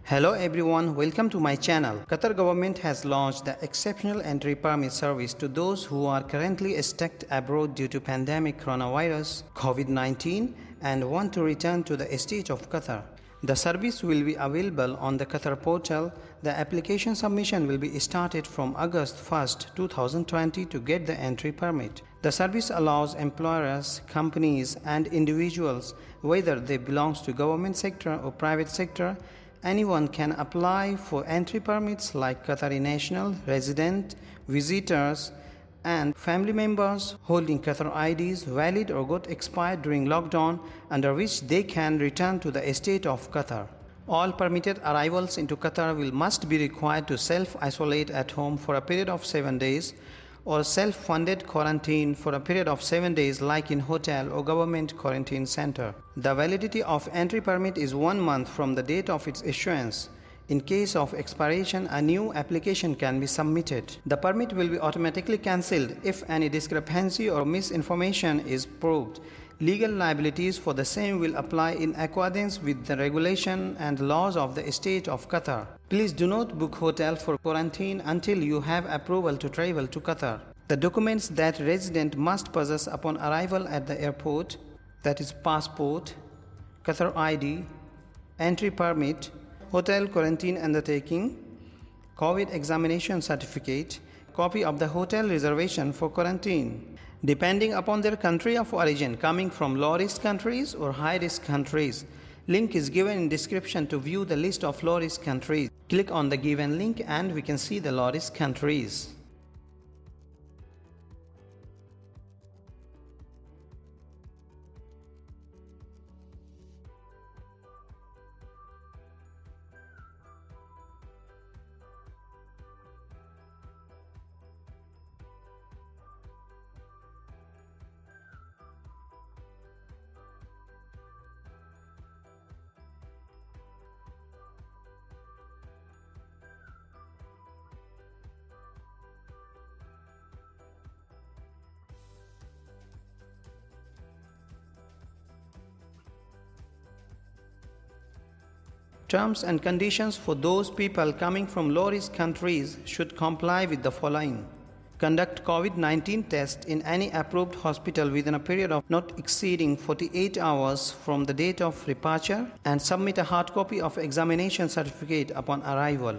Hello everyone, welcome to my channel. Qatar government has launched the exceptional entry permit service to those who are currently stuck abroad due to pandemic coronavirus COVID-19 and want to return to the state of Qatar. The service will be available on the Qatar portal. The application submission will be started from August 1st, 2020 to get the entry permit. The service allows employers, companies and individuals, whether they belong to government sector or private sector. Anyone can apply for entry permits like Qatari national, resident, visitors, and family members holding Qatar IDs valid or got expired during lockdown, under which they can return to the state of Qatar. All permitted arrivals into Qatar must be required to self-isolate at home for a period of 7 days or self-funded quarantine for a period of 7 days like in hotel or government quarantine center. The validity of entry permit is 1 month from the date of its issuance. In case of expiration, a new application can be submitted. The permit will be automatically cancelled if any discrepancy or misinformation is proved. Legal liabilities for the same will apply in accordance with the regulation and laws of the state of Qatar. Please do not book hotel for quarantine until you have approval to travel to Qatar. The documents that resident must possess upon arrival at the airport, that is passport, Qatar ID, entry permit, hotel quarantine undertaking, COVID examination certificate, copy of the hotel reservation for quarantine. Depending upon their country of origin, coming from low-risk countries or high-risk countries. Link is given in description to view the list of low-risk countries. Click on the given link and we can see the low-risk countries. Terms and conditions for those people coming from low-risk countries should comply with the following. Conduct COVID-19 test in any approved hospital within a period of not exceeding 48 hours from the date of departure and submit a hard copy of examination certificate upon arrival.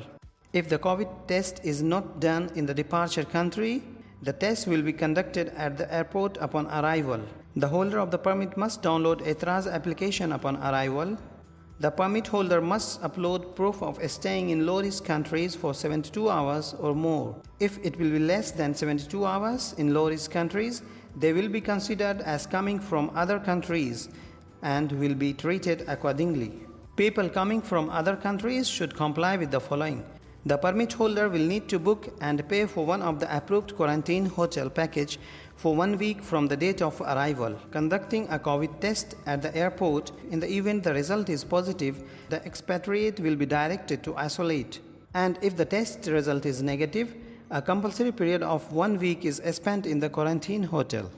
If the COVID test is not done in the departure country, the test will be conducted at the airport upon arrival. The holder of the permit must download Etraz application upon arrival. The permit holder must upload proof of staying in low-risk countries for 72 hours or more. If it will be less than 72 hours in low-risk countries, they will be considered as coming from other countries and will be treated accordingly. People coming from other countries should comply with the following. The permit holder will need to book and pay for one of the approved quarantine hotel package for 1 week from the date of arrival. Conducting a COVID test at the airport. In the event the result is positive, the expatriate will be directed to isolate. And if the test result is negative, a compulsory period of 1 week is spent in the quarantine hotel.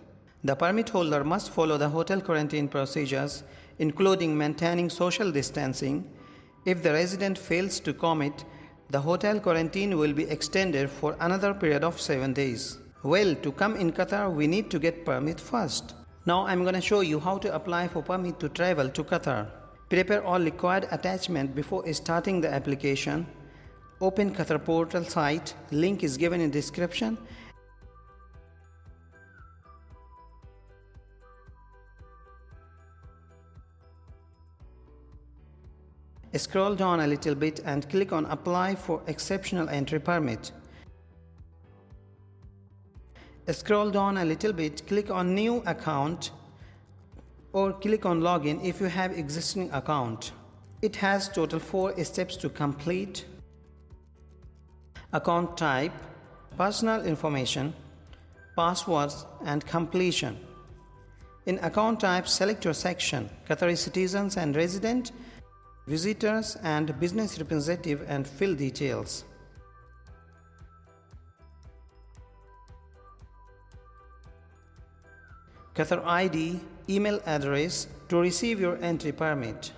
The permit holder must follow the hotel quarantine procedures, including maintaining social distancing. If the resident fails to commit, the hotel quarantine will be extended for another period of 7 days. Well, to come in Qatar, we need to get permit first. Now I'm going to show you how to apply for permit to travel to Qatar. Prepare all required attachment before starting the application. Open Qatar portal site. Link is given in description. Scroll down a little bit and click on Apply for Exceptional Entry Permit. Scroll down a little bit, click on New Account or click on Login if you have existing account. It has total 4 steps to complete. Account type, personal information, passwords and completion. In account type, select your section, Qatari citizens and resident, visitors and business representative and fill details. Qatar ID, email address to receive your entry permit.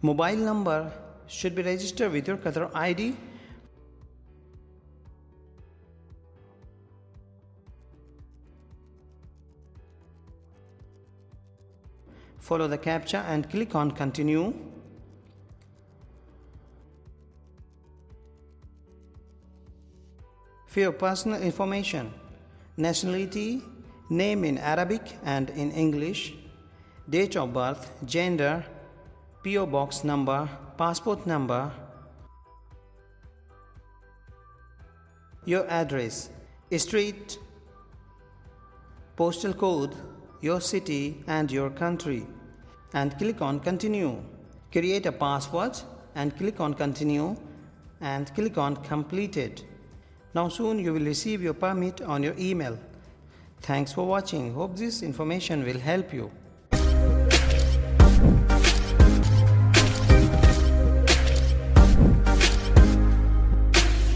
Mobile number should be registered with your Qatar ID. Follow the CAPTCHA and click on continue. For your personal information, nationality, name in Arabic and in English, date of birth, gender, PO box number, passport number, your address, street, postal code, your city and your country, and click on continue. Create a password and click on continue and click on completed. Now soon you will receive your permit on your email. Thanks for watching. Hope this information will help you.